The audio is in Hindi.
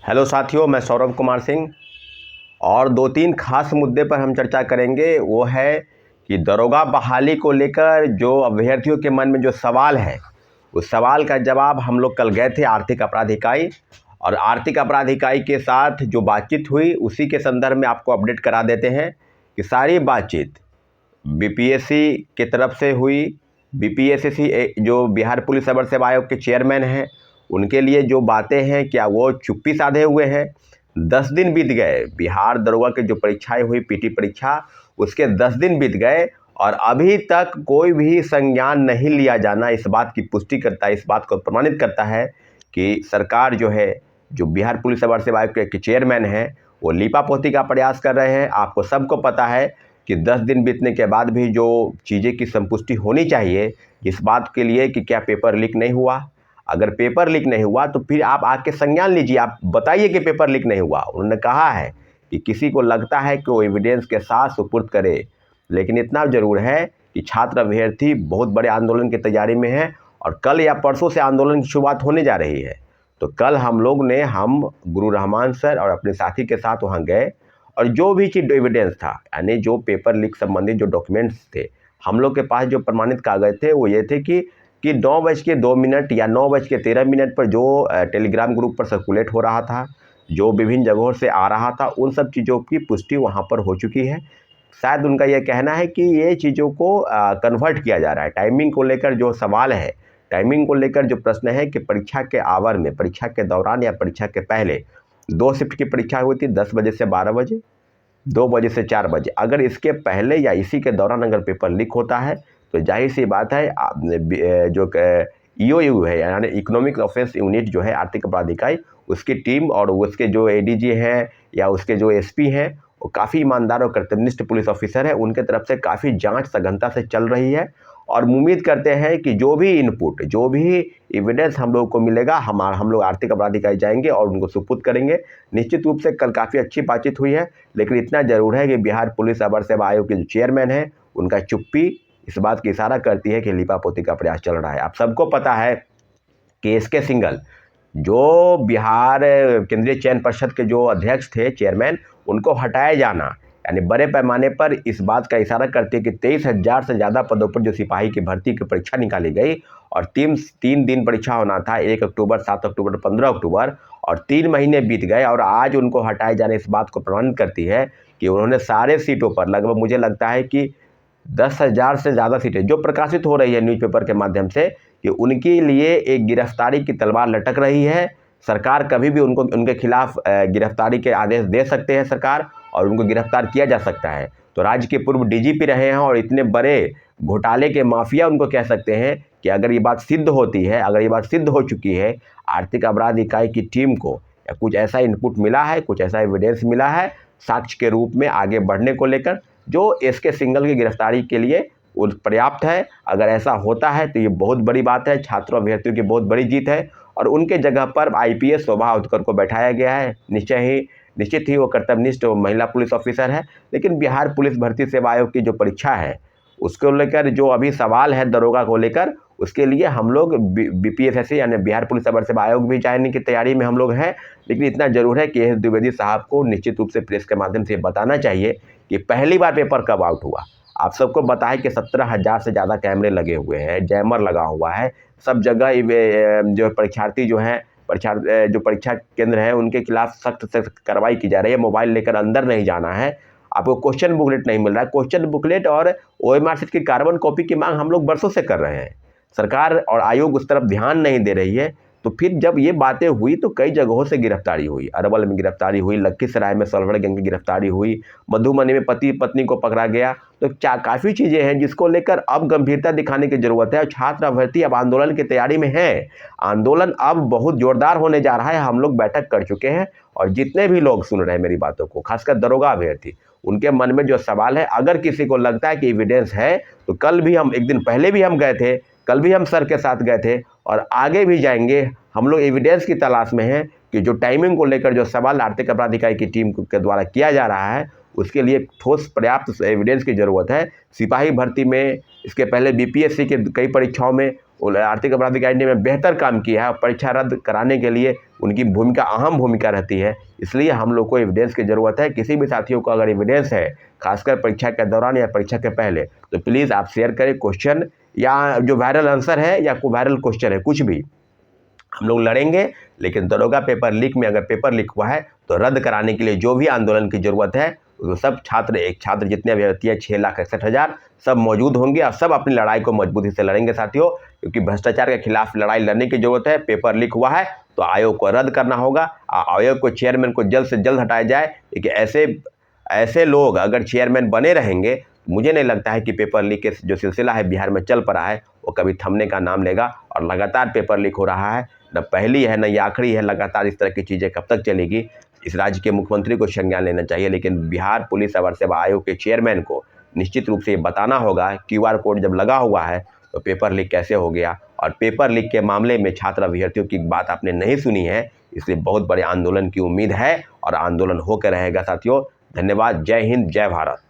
हेलो साथियों, मैं सौरभ कुमार सिंह और दो तीन खास मुद्दे पर हम चर्चा करेंगे। वो है कि दरोगा बहाली को लेकर जो अभ्यर्थियों के मन में जो सवाल है, उस सवाल का जवाब हम लोग कल गए थे आर्थिक अपराध इकाई, और आर्थिक अपराध इकाई के साथ जो बातचीत हुई उसी के संदर्भ में आपको अपडेट करा देते हैं कि सारी बातचीत बीपीएससी की तरफ से हुई। बीपीएससी जो बिहार पुलिस अवर सेवा आयोग के चेयरमैन हैं, उनके लिए जो बातें हैं, क्या वो चुप्पी साधे हुए हैं? 10 दिन बीत गए, बिहार दरोगा की जो परीक्षाएं हुई, पीटी परीक्षा, उसके 10 दिन बीत गए और अभी तक कोई भी संज्ञान नहीं लिया जाना इस बात की पुष्टि करता है, इस बात को प्रमाणित करता है कि सरकार जो है, जो बिहार पुलिस अवर सेवा आयोग के चेयरमैन हैं, वो लीपापोती का प्रयास कर रहे हैं। आपको सबको पता है कि 10 दिन बीतने के बाद भी जो चीज़ें की संपुष्टि होनी चाहिए इस बात के लिए कि क्या पेपर लीक नहीं हुआ। अगर पेपर लीक नहीं हुआ तो फिर आप आके संज्ञान लीजिए, आप बताइए कि पेपर लीक नहीं हुआ। उन्होंने कहा है कि किसी को लगता है कि वो एविडेंस के साथ सुपुर्द करे, लेकिन इतना ज़रूर है कि छात्र अभ्यर्थी बहुत बड़े आंदोलन की तैयारी में हैं और कल या परसों से आंदोलन की शुरुआत होने जा रही है। तो कल हम गुरु रहमान सर और अपने साथी के साथ वहाँ गए और जो भी चीज़ एविडेंस था, यानी जो पेपर लीक संबंधित जो डॉक्यूमेंट्स थे, हम लोग के पास जो प्रमाणित कागज थे वो ये थे कि 9:02 या 9:13 पर जो टेलीग्राम ग्रुप पर सर्कुलेट हो रहा था, जो विभिन्न जगहों से आ रहा था, उन सब चीज़ों की पुष्टि वहाँ पर हो चुकी है। शायद उनका ये कहना है कि ये चीज़ों को कन्वर्ट किया जा रहा है। टाइमिंग को लेकर जो सवाल है, टाइमिंग को लेकर जो प्रश्न है कि परीक्षा के आवर में, परीक्षा के दौरान या परीक्षा के पहले 2 शिफ्ट की परीक्षा हुई थी, 10 बजे से 12 बजे, 2 बजे से 4 बजे। अगर इसके पहले या इसी के दौरान अगर पेपर लीक होता है तो जाहिर सी बात है जो ईओयू है, यानी इकोनॉमिक ऑफेंस यूनिट जो है आर्थिक अपराध इकाई, उसकी टीम और उसके जो एडीजी हैं या उसके जो एसपी हैं, वो काफ़ी ईमानदार और कर्तव्यनिष्ठ पुलिस ऑफिसर है, उनके तरफ से काफ़ी जांच सघनता से चल रही है। और उम्मीद करते हैं कि जो भी इनपुट, जो भी एविडेंस हम लोग को मिलेगा, हम लोग आर्थिक अपराध इकाई जाएंगे और उनको सुपुर्द करेंगे। निश्चित रूप से कल काफ़ी अच्छी बातचीत हुई है, लेकिन इतना ज़रूर है कि बिहार पुलिस अवर सेवा आयोग के जो चेयरमैन हैं, उनका चुप्पी इस बात की इशारा करती है कि लीपापोती का प्रयास चल रहा है। आप सबको पता है कि एसके सिंघल, जो बिहार केंद्रीय चयन परिषद के जो अध्यक्ष थे, चेयरमैन, उनको हटाया जाना यानी बड़े पैमाने पर इस बात का इशारा करती है कि 23,000 से ज़्यादा पदों पर जो सिपाही की भर्ती की परीक्षा निकाली गई और 3 दिन परीक्षा होना था, 1 अक्टूबर, 7 अक्टूबर, 15 अक्टूबर, और 3 महीने बीत गए और आज उनको हटाए जाने इस बात को प्रमाणित करती है कि उन्होंने सारे सीटों पर लगभग, मुझे लगता है कि 10,000 से ज़्यादा सीटें जो प्रकाशित हो रही है न्यूज़पेपर के माध्यम से, कि उनके लिए एक गिरफ्तारी की तलवार लटक रही है। सरकार कभी भी उनके खिलाफ गिरफ्तारी के आदेश दे सकते हैं सरकार, और उनको गिरफ्तार किया जा सकता है। तो राज्य के पूर्व डीजीपी रहे हैं और इतने बड़े घोटाले के माफिया उनको कह सकते हैं कि अगर ये बात सिद्ध होती है, अगर ये बात सिद्ध हो चुकी है, आर्थिक अपराध इकाई की टीम को या कुछ ऐसा इनपुट मिला है, कुछ ऐसा एविडेंस मिला है साक्ष्य के रूप में आगे बढ़ने को लेकर, जो एसके सिंघल की गिरफ्तारी के लिए पर्याप्त है। अगर ऐसा होता है तो ये बहुत बड़ी बात है, छात्रों अभ्यर्थियों की बहुत बड़ी जीत है और उनके जगह पर आईपीएस शोभा उत्कर को बैठाया गया है। निश्चित ही वो कर्तव्यनिष्ठ महिला पुलिस ऑफिसर है, लेकिन बिहार पुलिस भर्ती सेवा आयोग की जो परीक्षा है उसको लेकर जो अभी सवाल है दरोगा को लेकर, उसके लिए हम लोग बीपीएससी यानी बिहार पुलिस अवर सेवा आयोग भी जाने की तैयारी में हम लोग हैं। लेकिन इतना जरूर है कि एस द्विवेदी साहब को निश्चित रूप से प्रेस के माध्यम से बताना चाहिए कि पहली बार पेपर कब आउट हुआ। आप सबको पता है कि 17,000 से ज़्यादा कैमरे लगे हुए हैं, जैमर लगा हुआ है सब जगह। जो परीक्षार्थी जो हैं, जो परीक्षा केंद्र हैं, उनके खिलाफ सख्त से कार्रवाई की जा रही है। मोबाइल लेकर अंदर नहीं जाना है, आपको क्वेश्चन बुकलेट नहीं मिल रहा है। क्वेश्चन बुकलेट और ओएमआर शीट की कार्बन कॉपी की मांग हम लोग बरसों से कर रहे हैं, सरकार और आयोग उस तरफ ध्यान नहीं दे रही है। तो फिर जब ये बातें हुई तो कई जगहों से गिरफ्तारी हुई, अरवल में गिरफ्तारी हुई, लखीसराय में सलवड़ गैंग की गिरफ्तारी हुई, मधुबनी में पति पत्नी को पकड़ा गया। तो काफ़ी चीज़ें हैं जिसको लेकर अब गंभीरता दिखाने की ज़रूरत है और छात्र अभ्यर्थी अब आंदोलन की तैयारी में हैं। आंदोलन अब बहुत जोरदार होने जा रहा है। हम लोग बैठक कर चुके हैं और जितने भी लोग सुन रहे हैं मेरी बातों को, खासकर दरोगा अभ्यर्थी, उनके मन में जो सवाल है, अगर किसी को लगता है कि एविडेंस है तो कल भी हम, एक दिन पहले भी हम गए थे, कल भी हम सर के साथ गए थे और आगे भी जाएंगे। हम लोग एविडेंस की तलाश में हैं कि जो टाइमिंग को लेकर जो सवाल आर्थिक अपराध इकाई की टीम के द्वारा किया जा रहा है, उसके लिए ठोस पर्याप्त एविडेंस की ज़रूरत है। सिपाही भर्ती में, इसके पहले बीपीएससी के कई परीक्षाओं में आर्थिक अपराध गारंटी में बेहतर काम किया है और परीक्षा रद्द कराने के लिए उनकी भूमिका अहम भूमिका रहती है। इसलिए हम लोग को एविडेंस की ज़रूरत है। किसी भी साथियों को अगर एविडेंस है, खासकर परीक्षा के दौरान या परीक्षा के पहले, तो प्लीज़ आप शेयर करें। क्वेश्चन या जो वायरल आंसर है या कोई वायरल क्वेश्चन है, कुछ भी हम लोग लड़ेंगे। लेकिन दरोगा पेपर लीक में अगर पेपर लीक हुआ है तो रद्द कराने के लिए जो भी आंदोलन की ज़रूरत है, तो सब छात्र, एक छात्र जितने अभ्यर्थी हैं 6,61,000 सब मौजूद होंगे और सब अपनी लड़ाई को मजबूती से लड़ेंगे साथियों, क्योंकि भ्रष्टाचार के खिलाफ लड़ाई लड़ने की ज़रूरत है। पेपर लीक हुआ है तो आयोग को रद्द करना होगा। आयोग को, चेयरमैन को जल्द से जल्द हटाया जाए, क्योंकि ऐसे लोग अगर चेयरमैन बने रहेंगे, मुझे नहीं लगता है कि पेपर लीक के जो सिलसिला है बिहार में चल पड़ा है वो कभी थमने का नाम लेगा। और लगातार पेपर लीक हो रहा है, न पहली है न ये आखिरी है। लगातार इस तरह की चीज़ें कब तक चलेगी, इस राज्य के मुख्यमंत्री को संज्ञान लेना चाहिए। लेकिन बिहार पुलिस अवर सेवा आयोग के चेयरमैन को निश्चित रूप से ये बताना होगा, QR कोड जब लगा हुआ है तो पेपर लीक कैसे हो गया। और पेपर लीक के मामले में छात्र अभ्यर्थियों की बात आपने नहीं सुनी है, इसलिए बहुत बड़े आंदोलन की उम्मीद है और आंदोलन होकर रहेगा साथियों। धन्यवाद। जय हिंद, जय भारत।